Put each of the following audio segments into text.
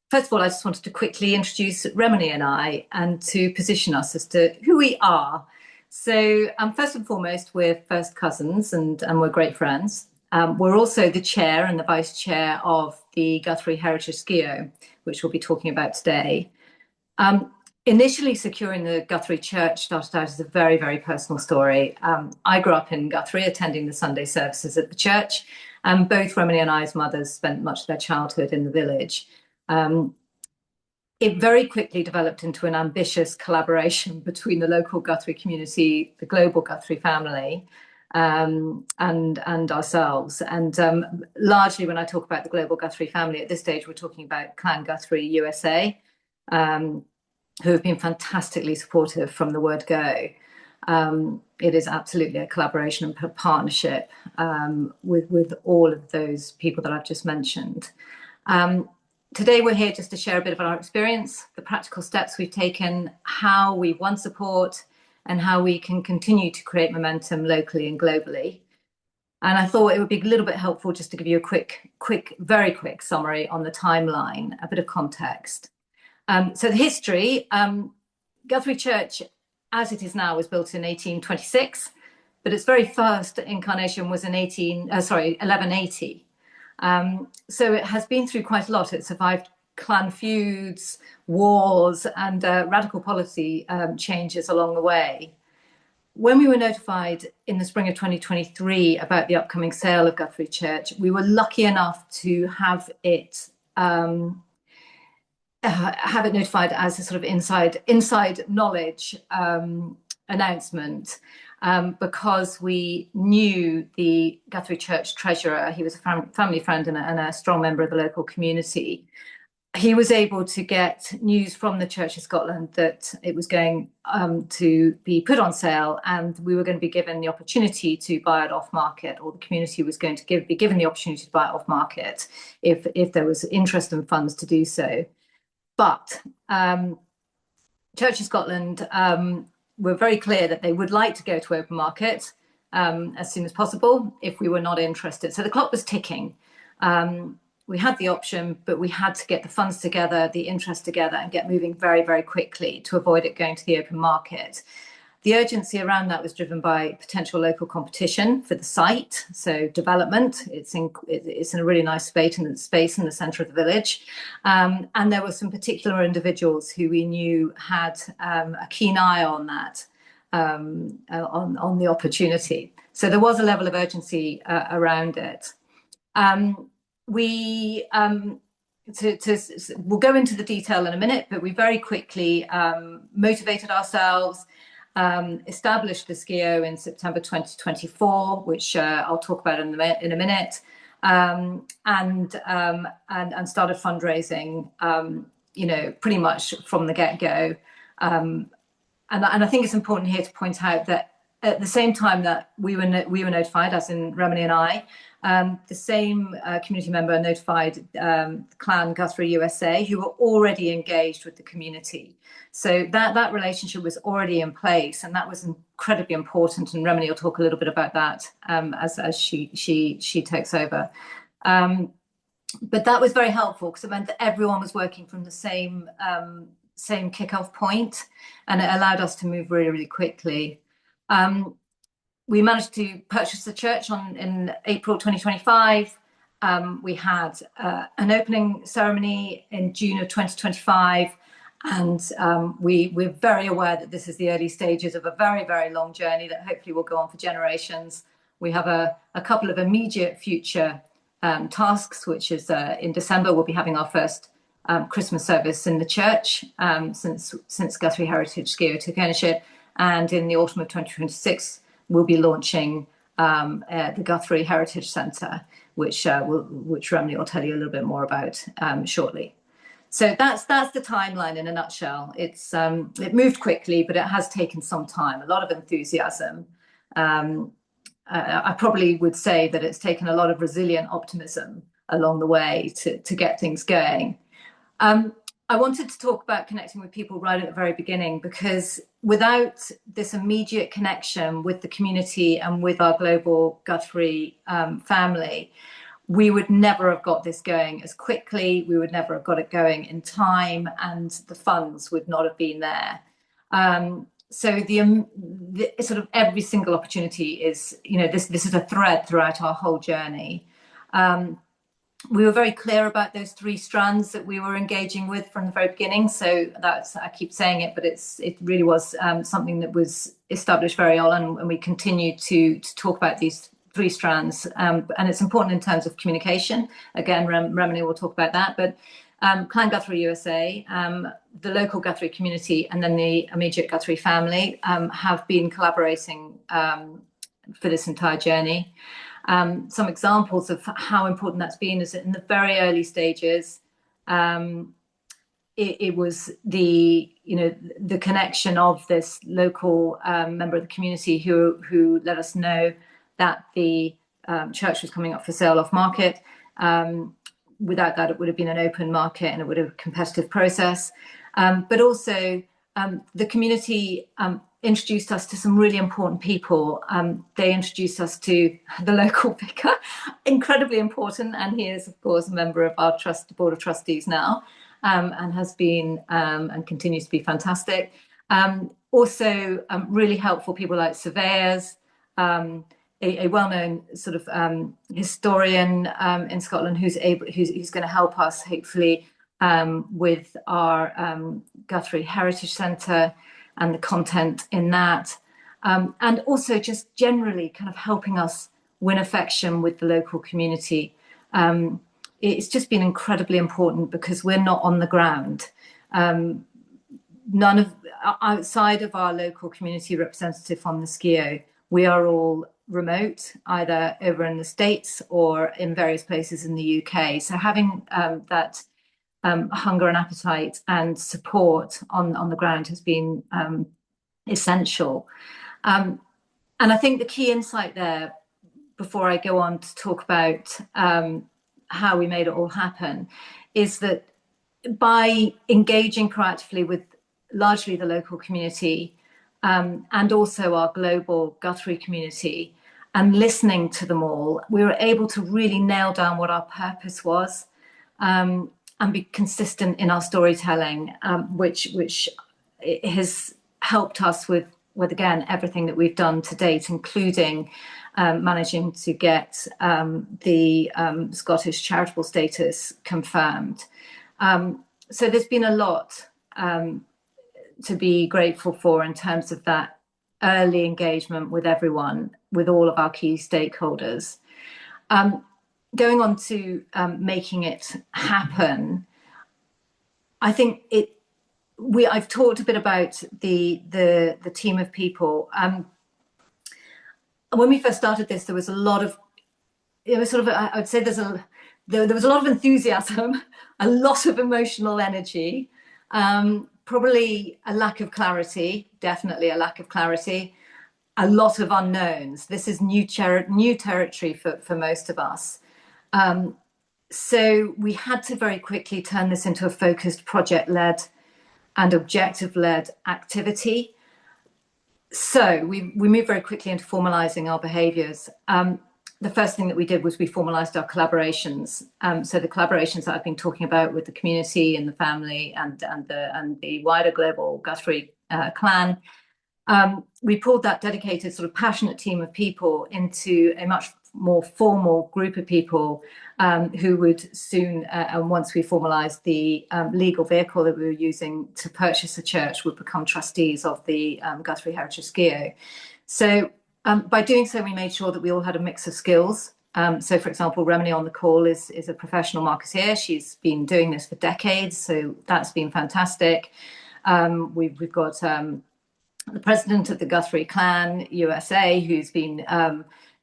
First of all, I just wanted to quickly introduce Remeny and I and to position us as to who we are. So, first and foremost, we're first cousins and we're great friends. We're also the chair and the vice chair of the Guthrie Heritage SCIO, which we'll be talking about today. Initially, securing the Guthrie Church started out as a very, very personal story. I grew up in Guthrie, attending the Sunday services at the church, and both Remeny and I's mothers spent much of their childhood in the village. It very quickly developed into an ambitious collaboration between the local Guthrie community, the global Guthrie family, and ourselves. And largely, when I talk about the global Guthrie family at this stage, we're talking about Clan Guthrie USA, who have been fantastically supportive from the word go. It is absolutely a collaboration and partnership with all of those people that I've just mentioned. Today, we're here just to share a bit of our experience, the practical steps we've taken, how we've won support, and how we can continue to create momentum locally and globally. And I thought it would be a little bit helpful just to give you a very quick summary on the timeline, a bit of context. So the history, Guthrie Church, as it is now, was built in 1826, but its very first incarnation was in 1180. So it has been through quite a lot. It survived clan feuds, wars, and radical policy changes along the way. When we were notified in the spring of 2023 about the upcoming sale of Guthrie Church, we were lucky enough to have it notified as a sort of inside knowledge announcement. Because we knew the Guthrie Church treasurer. He was a family friend and a strong member of the local community. He was able to get news from the Church of Scotland that it was going to be put on sale, and we were going to be given the opportunity to buy it off market, or the community was going to be given the opportunity to buy it off market if there was interest and funds to do so. But Church of Scotland were very clear that they would like to go to open market as soon as possible if we were not interested. So the clock was ticking. We had the option, but we had to get the funds together, the interest together, and get moving very, very quickly to avoid it going to the open market. The urgency around that was driven by potential local competition for the site, so development. It's in a really nice space in the centre of the village, and there were some particular individuals who we knew had a keen eye on that, on the opportunity. So there was a level of urgency around it. We'll go into the detail in a minute, but we very quickly motivated ourselves. Established the SCIO in September 2024, which I'll talk about in a minute, and started fundraising, pretty much from the get-go. And I think it's important here to point out that at the same time that we were notified, as in Remeny and I, the same community member notified Clan Guthrie USA, who were already engaged with the community. So that relationship was already in place, and that was incredibly important. And Remeny will talk a little bit about that as she takes over. But that was very helpful because it meant that everyone was working from the same kickoff point, and it allowed us to move really, really quickly. We managed to purchase the church in April 2025. We had an opening ceremony in June of 2025. And we're very aware that this is the early stages of a very, very long journey that hopefully will go on for generations. We have a couple of immediate future tasks, which is in December, we'll be having our first Christmas service in the church since Guthrie Heritage SCIO took ownership. And in the autumn of 2026, we'll be launching the Guthrie Heritage Centre, which Remeny will tell you a little bit more about shortly. So that's the timeline in a nutshell. It moved quickly, but it has taken some time, a lot of enthusiasm. I probably would say that it's taken a lot of resilient optimism along the way to get things going. I wanted to talk about connecting with people right at the very beginning, because without this immediate connection with the community and with our global Guthrie family, we would never have got this going as quickly. We would never have got it going in time, and the funds would not have been there. So the sort of every single opportunity is, this is a thread throughout our whole journey. We were very clear about those 3 strands that we were engaging with from the very beginning. So I keep saying it, but it really was something that was established very early on, and we continue to talk about these 3 strands. And it's important in terms of communication. Again, Remeny will talk about that. But Clan Guthrie USA, the local Guthrie community, and then the immediate Guthrie family have been collaborating for this entire journey. Some examples of how important that's been is that in the very early stages, it was the connection of this local member of the community who let us know that the church was coming up for sale off market. Without that, it would have been an open market and it would have been a competitive process. But also the community introduced us to some really important people. They introduced us to the local vicar, incredibly important, and he is, of course, a member of our board of trustees now, and has been and continues to be fantastic. Also, really helpful people like surveyors, a well-known sort of historian in Scotland who's going to help us, hopefully, with our Guthrie Heritage Centre and the content in that, and also just generally kind of helping us win affection with the local community. It's just been incredibly important because we're not on the ground. None of outside of our local community representative on the SCIO, we are all remote, either over in the States or in various places in the UK. So having that hunger and appetite and support on the ground has been essential. And I think the key insight there, before I go on to talk about how we made it all happen, is that by engaging proactively with largely the local community and also our global Guthrie community and listening to them all, we were able to really nail down what our purpose was. And be consistent in our storytelling, which has helped us with again everything that we've done to date, including managing to get the Scottish charitable status confirmed. So there's been a lot to be grateful for in terms of that early engagement with everyone, with all of our key stakeholders. Going on to making it happen, I think I've talked a bit about the team of people. When we first started this, there was a lot of, it was sort of, I would say there was a lot of enthusiasm, a lot of emotional energy, probably a lack of clarity, definitely a lack of clarity, a lot of unknowns. This is new territory for most of us. So we had to very quickly turn this into a focused project-led and objective-led activity. So we moved very quickly into formalizing our behaviors. The first thing that we did was we formalized our collaborations. So the collaborations that I've been talking about with the community and the family and the wider global Guthrie clan, we pulled that dedicated sort of passionate team of people into a much more formal group of people who would soon, and once we formalised the legal vehicle that we were using to purchase the church, would become trustees of the Guthrie Heritage SCIO. So by doing so, we made sure that we all had a mix of skills. So, for example, Remeny on the call is a professional marketeer. She's been doing this for decades, so that's been fantastic. We've got the president of the Guthrie Clan USA, who's been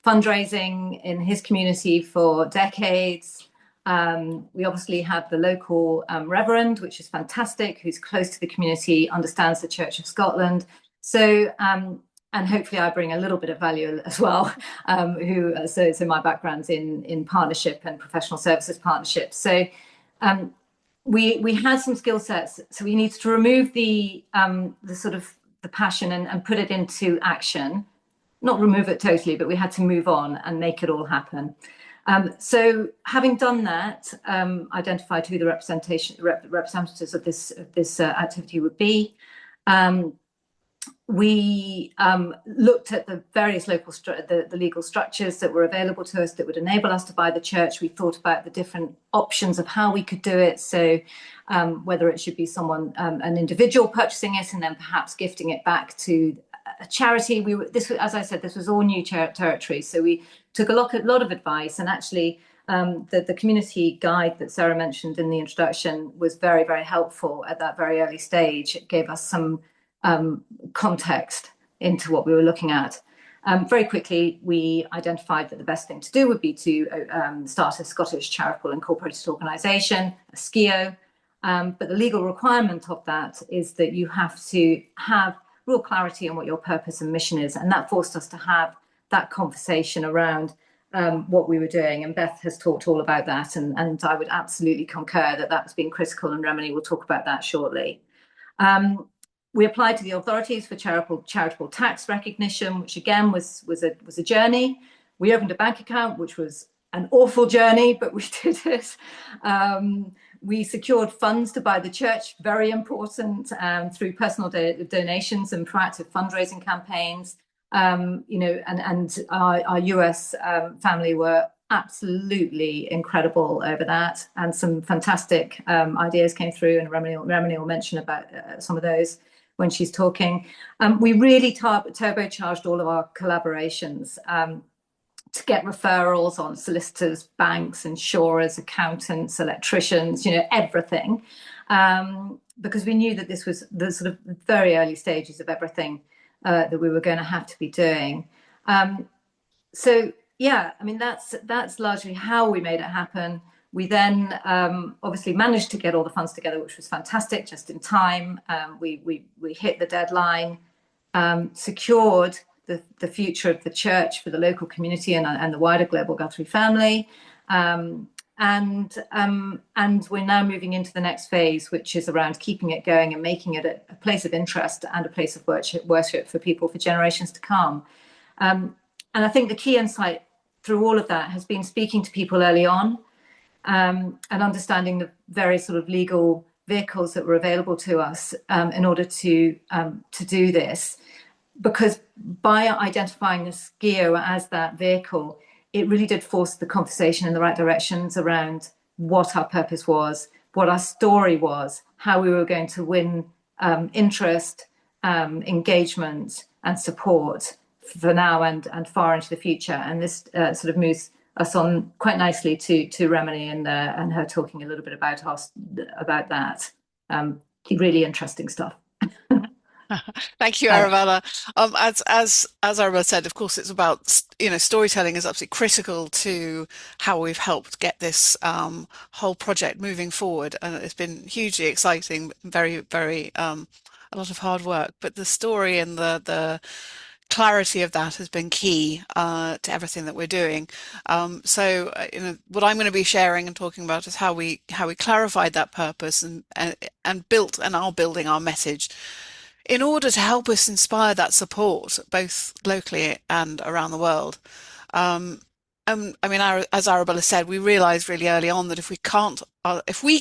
fundraising in his community for decades. We obviously have the local reverend, which is fantastic, who's close to the community, understands the Church of Scotland. So, and hopefully I bring a little bit of value as well, so my background's in partnership and professional services partnerships. So we had some skill sets, so we needed to remove the sort of the passion and put it into action. Not remove it totally, but we had to move on and make it all happen. So having done that, identified who the representatives of this activity would be. We looked at the various local the legal structures that were available to us that would enable us to buy the church. We thought about the different options of how we could do it. So whether it should be someone, an individual purchasing it and then perhaps gifting it back to a charity. As I said, this was all new territory. So we took a lot of advice, and actually the community guide that Sarah mentioned in the introduction was very, very helpful at that very early stage. It gave us some context into what we were looking at. Very quickly, we identified that the best thing to do would be to start a Scottish charitable incorporated organisation, a SCIO. But the legal requirement of that is that you have to have real clarity on what your purpose and mission is. And that forced us to have that conversation around what we were doing. And Beth has talked all about that. And I would absolutely concur that that's been critical. And Remeny will talk about that shortly. We applied to the authorities for charitable tax recognition, which again was a journey. We opened a bank account, which was an awful journey, but we did it. We secured funds to buy the church, very important, through personal donations and proactive fundraising campaigns. And our US family were absolutely incredible over that, and some fantastic ideas came through, and Remeny will mention about some of those when she's talking. We really turbocharged all of our collaborations to get referrals on solicitors, banks, insurers, accountants, electricians, everything, because we knew that this was the sort of very early stages of everything that we were going to have to be doing. So yeah, I mean, that's largely how we made it happen. We then obviously managed to get all the funds together, which was fantastic, just in time. We hit the deadline, secured the future of the church for the local community and the wider global Guthrie family. And we're now moving into the next phase, which is around keeping it going and making it a place of interest and a place of worship for people for generations to come. And I think the key insight through all of that has been speaking to people early on, and understanding the various sort of legal vehicles that were available to us in order to do this. Because by identifying the SCIO as that vehicle, it really did force the conversation in the right directions around what our purpose was, what our story was, how we were going to win interest, engagement, and support for now and far into the future. And this sort of moves us on quite nicely to Remeny and her talking a little bit about that. Really interesting stuff. Thank you, Arabella. As Arabella said, of course, it's about, storytelling is absolutely critical to how we've helped get this whole project moving forward, and it's been hugely exciting, very, very a lot of hard work. But the story and the clarity of that has been key to everything that we're doing. So what I'm going to be sharing and talking about is how we clarified that purpose and built and are building our message in order to help us inspire that support both locally and around the world. I mean, as Arabella said, we realized really early on that if we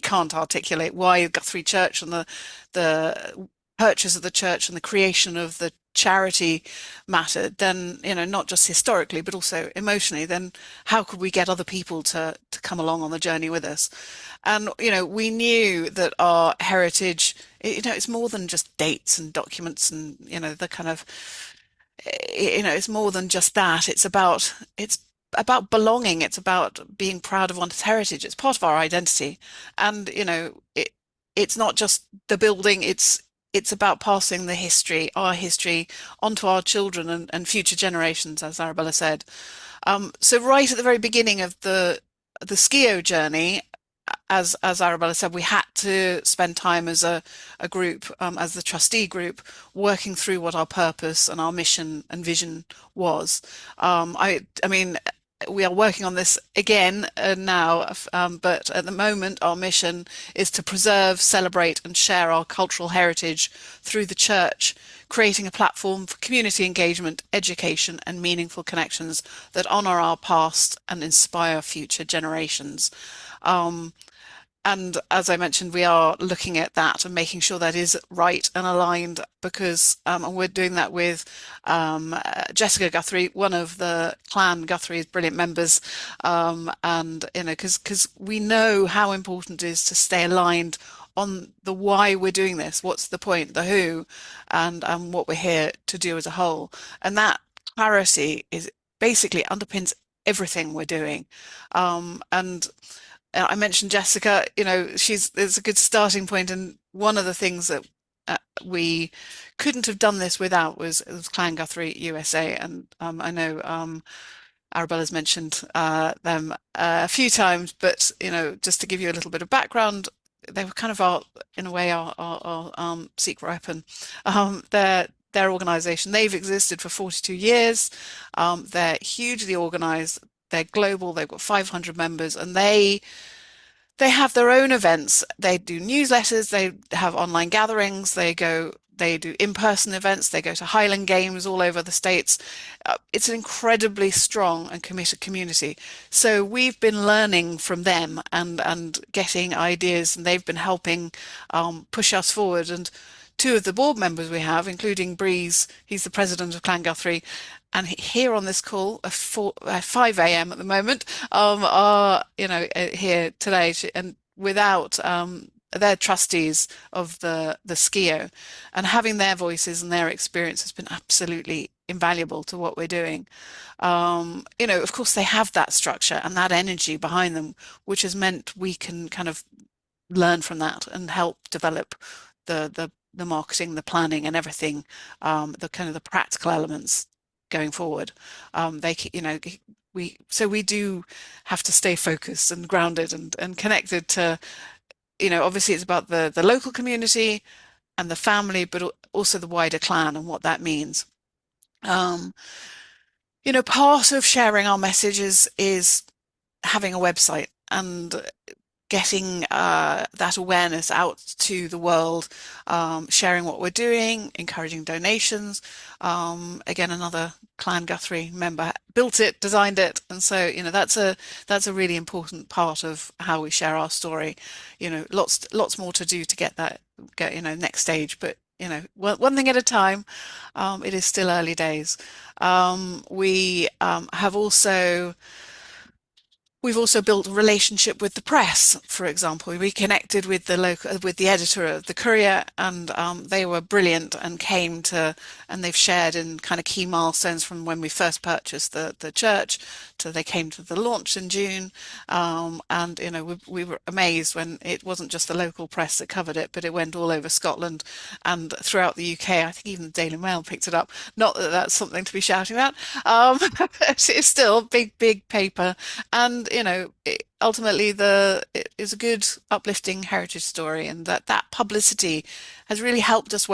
can't articulate why Guthrie Church and the purchase of the church and the creation of the charity mattered, then not just historically but also emotionally, then how could we get other people to come along on the journey with us? And we knew that our heritage, it's more than just dates and documents and the kind of it's more than just that. It's about belonging. It's about being proud of one's heritage. It's part of our identity. And it's not just the building, it's about passing our history onto our children and future generations, as Arabella said. So right at the very beginning of the SCIO journey, as Arabella said, we had to spend time as a group, as the trustee group, working through what our purpose and our mission and vision was. I mean, we are working on this again now, but at the moment our mission is to preserve, celebrate and share our cultural heritage through the church, creating a platform for community engagement, education and meaningful connections that honour our past and inspire future generations. Um, and as I mentioned, we are looking at that and making sure that is right and aligned because and we're doing that with Jessica Guthrie, one of the Clan Guthrie's brilliant members. And, you know, because we know how important it is to stay aligned on the why we're doing this, what's the point, the who, and what we're here to do as a whole. And that clarity is basically underpins everything we're doing. And I mentioned Jessica, you know, there's a good starting point, and one of the things that we couldn't have done this without was Clan Guthrie USA, and I know Arabella's mentioned them a few times, but you know, just to give you a little bit of background, they were kind of in a way, our secret weapon. Their organization, they've existed for 42 years. They're hugely organized. They're global. They've got 500 members, and they have their own events. They do newsletters, they have online gatherings, they do in-person events, they go to Highland Games all over the States. It's an incredibly strong and committed community. So we've been learning from them and getting ideas, and they've been helping push us forward. And two of the board members we have, including Breeze, he's the president of Clan Guthrie, and here on this call at 5 a.m. at the moment, are, you know, here today, and without their trustees of the SCIO, and having their voices and their experience has been absolutely invaluable to what we're doing. You know, of course, they have that structure and that energy behind them, which has meant we can kind of learn from that and help develop the marketing, the planning, and everything, the kind of the practical elements going forward. You know, we do have to stay focused and grounded and connected to, you know, obviously it's about the local community and the family, but also the wider clan and what that means. You know, part of sharing our messages is having a website and getting that awareness out to the world, sharing what we're doing, encouraging donations. Again, another Clan Guthrie member built it, designed it, and so you know that's a really important part of how we share our story. You know, lots more to do to get you know, next stage, but you know, one thing at a time. It is still early days. We have also. We've also built a relationship with the press, for example. We connected with the editor of the Courier, and they were brilliant and and they've shared in kind of key milestones from when we first purchased the church to they came to the launch in June. And you know, we were amazed when it wasn't just the local press that covered it, but it went all over Scotland and throughout the UK. I think even the Daily Mail picked it up. Not that that's something to be shouting about. It's still big paper. And you know, ultimately it is a good uplifting heritage story, and that publicity has really helped us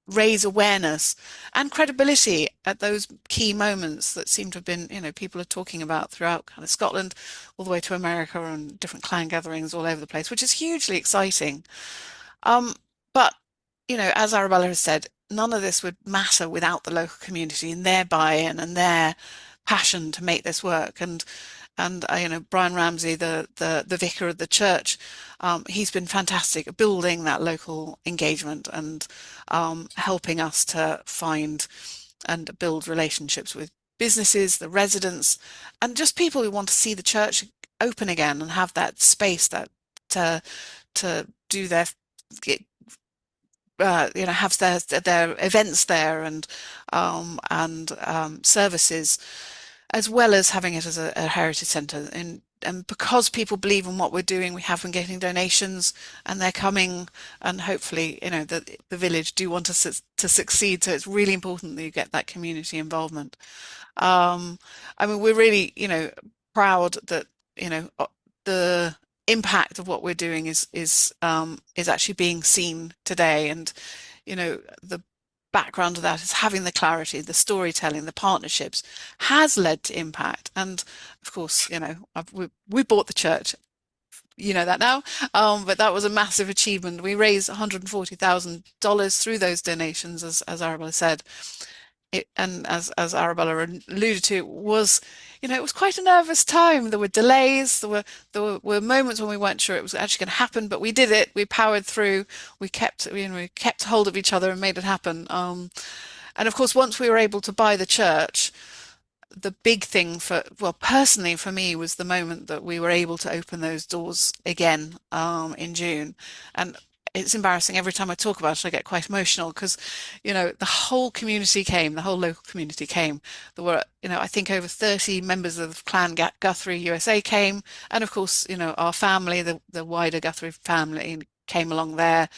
raise awareness and credibility at those key moments that seem to have been, you know, people are talking about throughout kind of Scotland all the way to America and different clan gatherings all over the place, which is hugely exciting. But, you know, as Arabella has said, none of this would matter without the local community and their buy-in and their passion to make this work. And you know, Brian Ramsey, the vicar of the church, he's been fantastic at building that local engagement and helping us to find and build relationships with businesses, the residents, and just people who want to see the church open again and have that space that to do their you know, have their events there and services, as well as having it as a heritage centre. And because people believe in what we're doing, we have been getting donations, and they're coming, and hopefully, you know, the village do want to succeed. So it's really important that you get that community involvement. I mean, we're really, you know, proud that, you know, the impact of what we're doing is actually being seen today. And, you know, the background of that is having the clarity, the storytelling, the partnerships has led to impact. And of course, we bought the church, you know that now. But that was a massive achievement. We raised $140,000 through those donations, as Arabella said. And as Arabella alluded to, it was quite a nervous time. There were delays. There were moments when we weren't sure it was actually going to happen, but we did it. We powered through. We kept hold of each other and made it happen. And of course, once we were able to buy the church, the big thing personally for me was the moment that we were able to open those doors again in June. And it's embarrassing every time I talk about it, I get quite emotional because, the whole community came, the whole local community came. There were, I think over 30 members of Clan Guthrie USA came. And of course, our family, the wider Guthrie family came along there.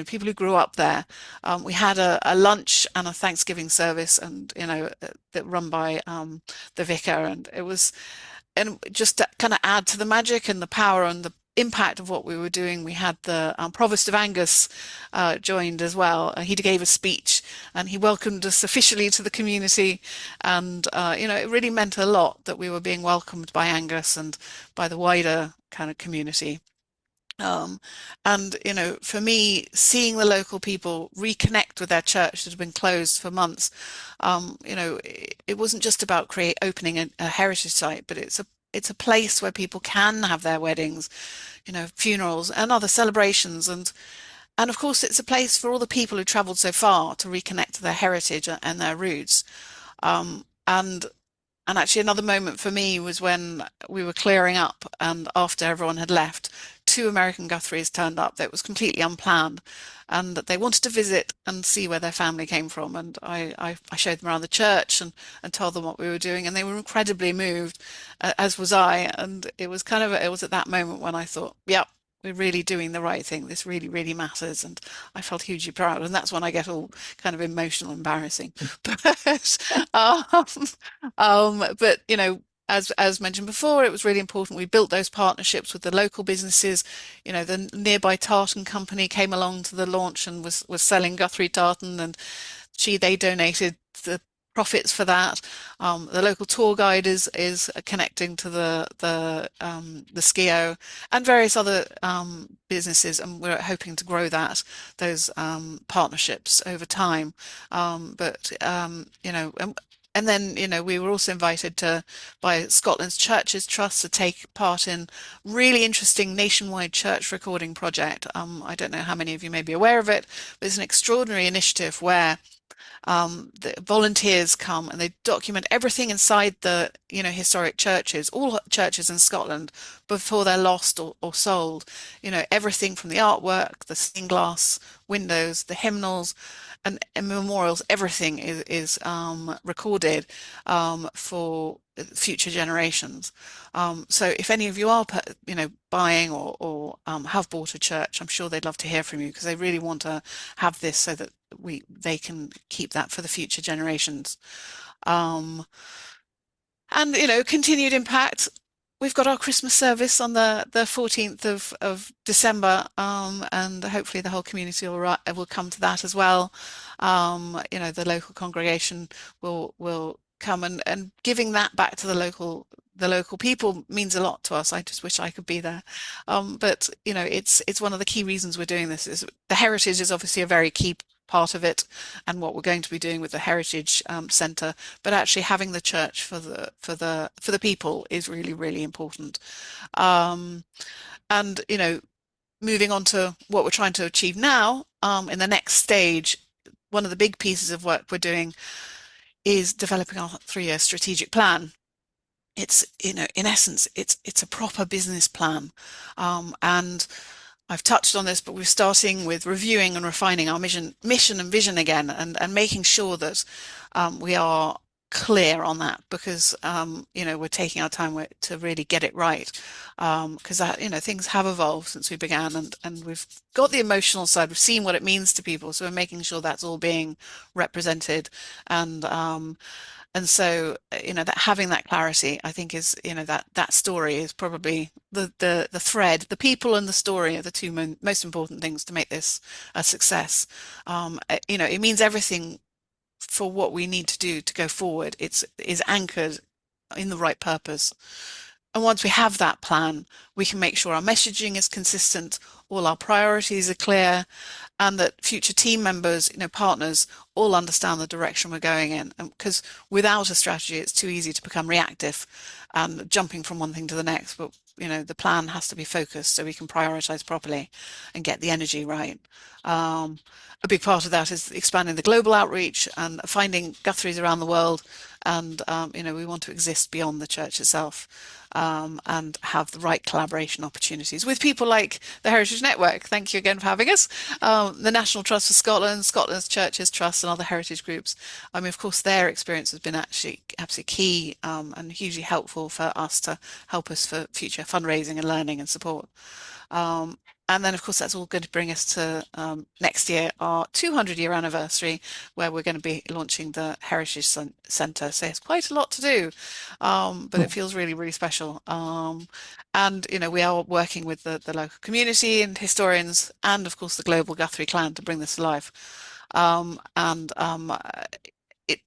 People who grew up there. We had a lunch and a Thanksgiving service, and that run by the vicar, and it was, and just to kind of add to the magic and the power and the impact of what we were doing, we had the Provost of Angus joined as well. He gave a speech and he welcomed us officially to the community, and it really meant a lot that we were being welcomed by Angus and by the wider kind of community. And for me, seeing the local people reconnect with their church that had been closed for months, it wasn't just about opening a heritage site, but it's a place where people can have their weddings, funerals and other celebrations, and of course it's a place for all the people who traveled so far to reconnect to their heritage and their roots. And actually another moment for me was when we were clearing up, and after everyone had left, two American Guthries turned up. That was completely unplanned, and they wanted to visit and see where their family came from. And I showed them around the church and told them what we were doing, and they were incredibly moved, as was I. And it was at that moment when I thought, yeah, we're really doing the right thing. This really, really matters. And I felt hugely proud. And that's when I get all kind of emotional, embarrassing. But as mentioned before, it was really important. We built those partnerships with the local businesses. The nearby tartan company came along to the launch and was selling Guthrie tartan, and they donated the profits for that. The local tour guide is connecting to the SCIO and various other businesses, and we're hoping to grow those partnerships over time. And then, we were also invited by Scotland's Churches Trust to take part in really interesting nationwide church recording project. I don't know how many of you may be aware of it, but it's an extraordinary initiative where the volunteers come and they document everything inside the historic churches, all churches in Scotland, before they're lost or sold. Everything from the artwork, the stained glass windows, the hymnals and memorials, everything is recorded for future generations. So if any of you are buying or have bought a church, I'm sure they'd love to hear from you, because they really want to have this so that they can keep that for the future generations. And continued impact. We've got our Christmas service on the 14th of December, and hopefully the whole community will come to that as well. The local congregation will come, and giving that back to the local people means a lot to us. I just wish I could be there. But it's one of the key reasons we're doing this. Is the heritage is obviously a very key part of it, and what we're going to be doing with the Heritage Centre, but actually having the church for the people is really, really important. And moving on to what we're trying to achieve now, in the next stage, one of the big pieces of work we're doing is developing our 3-year strategic plan. It's in essence, it's a proper business plan, and I've touched on this, but we're starting with reviewing and refining our mission and vision again, and making sure that we are clear on that, because we're taking our time to really get it right, because things have evolved since we began, and we've got the emotional side. We've seen what it means to people, so we're making sure that's all being represented, and And so, that having that clarity, I think is, that story is probably the thread. The people and the story are the two most important things to make this a success. It means everything for what we need to do to go forward. Is anchored in the right purpose. And once we have that plan, we can make sure our messaging is consistent, all our priorities are clear, and that future team members, partners, all understand the direction we're going in. Because without a strategy, it's too easy to become reactive and jumping from one thing to the next. But, the plan has to be focused so we can prioritize properly and get the energy right. A big part of that is expanding the global outreach and finding Guthries around the world. And, we want to exist beyond the church itself. And have the right collaboration opportunities with people like the Heritage Network. Thank you again for having us. The National Trust for Scotland, Scotland's Churches Trust, and other heritage groups. I mean, of course, their experience has been actually absolutely key and hugely helpful for us to help us for future fundraising and learning and support. And then, of course, that's all going to bring us to next year, our 200-year anniversary, where we're going to be launching the Heritage Centre. So it's quite a lot to do, but it feels really, really special. And, we are working with the local community and historians and, of course, the global Guthrie clan to bring this to life.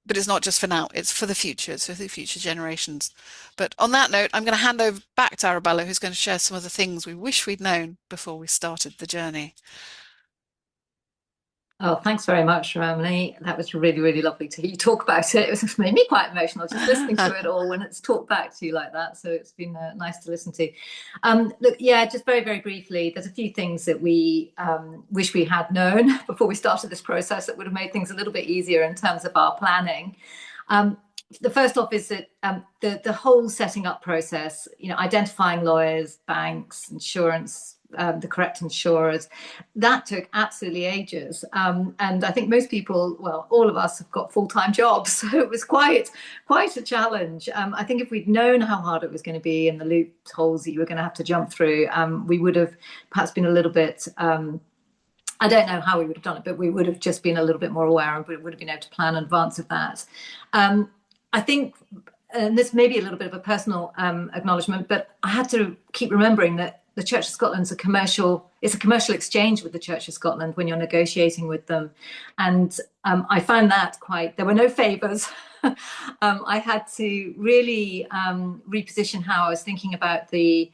But it's not just for now, it's for the future, it's for the future generations. But on that note, I'm going to hand over back to Arabella, who's going to share some of the things we wish we'd known before we started the journey. Oh, thanks very much, Remeny. That was really, really lovely to hear you talk about it. It was made me quite emotional just listening to it all when it's talked back to you like that. So it's been nice to listen to. Look, yeah, just very, very briefly, there's a few things that we wish we had known before we started this process that would have made things a little bit easier in terms of our planning. The first off is that the whole setting up process, identifying lawyers, banks, insurance, the correct insurers, that took absolutely ages. And I think most people, well, all of us have got full-time jobs, so it was quite a challenge. I think if we'd known how hard it was going to be and the loopholes that you were going to have to jump through, we would have perhaps been a little bit I don't know how we would have done it, but we would have just been a little bit more aware and we would have been able to plan in advance of that. I think, and this may be a little bit of a personal acknowledgement, but I had to keep remembering that the Church of Scotland's it's a commercial exchange with the Church of Scotland when you're negotiating with them. And I found that there were no favours. I had to really reposition how I was thinking about the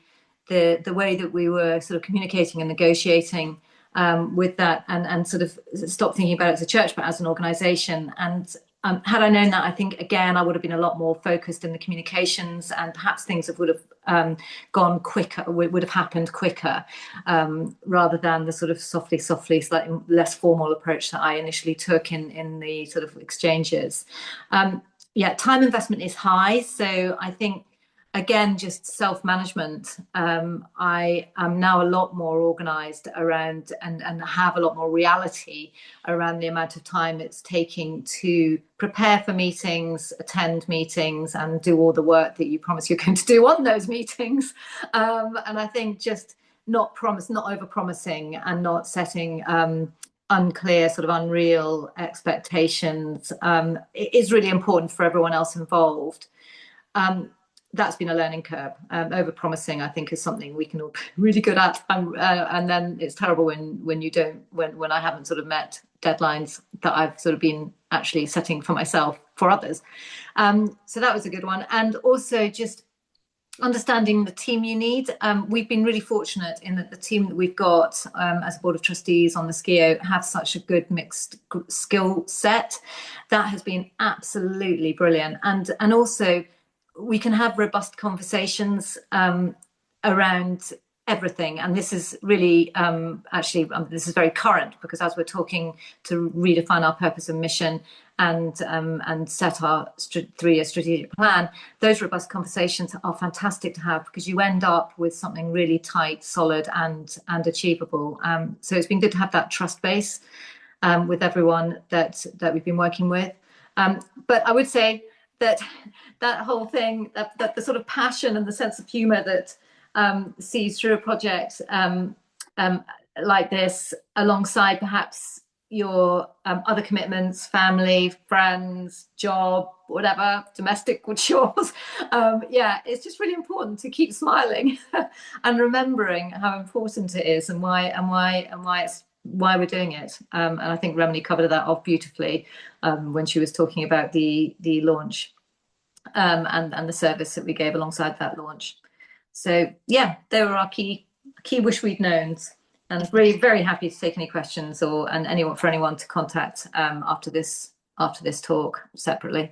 way that we were sort of communicating and negotiating with that and sort of stop thinking about it as a church, but as an organisation. And had I known that, I think, again, I would have been a lot more focused in the communications and perhaps things would have gone quicker, would have happened quicker, rather than the sort of softly, slightly less formal approach that I initially took in the sort of exchanges. Yeah, time investment is high. So I think, again, just self-management. I am now a lot more organised around and have a lot more reality around the amount of time it's taking to prepare for meetings, attend meetings, and do all the work that you promise you're going to do on those meetings. And I think just not over-promising and not setting unclear, sort of unreal expectations is really important for everyone else involved. That's been a learning curve. Over-promising, I think, is something we can all be really good at, and then it's terrible when I haven't sort of met deadlines that I've sort of been actually setting for myself for others. So that was a good one, and also just understanding the team you need. We've been really fortunate in that the team that we've got as a board of trustees on the SCIO have such a good mixed skill set. That has been absolutely brilliant, and also we can have robust conversations around everything. And this is really this is very current, because as we're talking to redefine our purpose and mission and set our 3-year strategic plan, those robust conversations are fantastic to have, because you end up with something really tight, solid and achievable. So it's been good to have that trust base with everyone that we've been working with. But I would say that whole thing, that the sort of passion and the sense of humour that sees through a project like this, alongside perhaps your other commitments, family, friends, job, whatever, domestic chores. Yeah, it's just really important to keep smiling and remembering how important it is and why we're doing it. And I think Remeny covered that off beautifully when she was talking about the launch and the service that we gave alongside that launch. So yeah, they were our key wish we'd knowns. And really very happy to take any questions or for anyone to contact after this talk separately.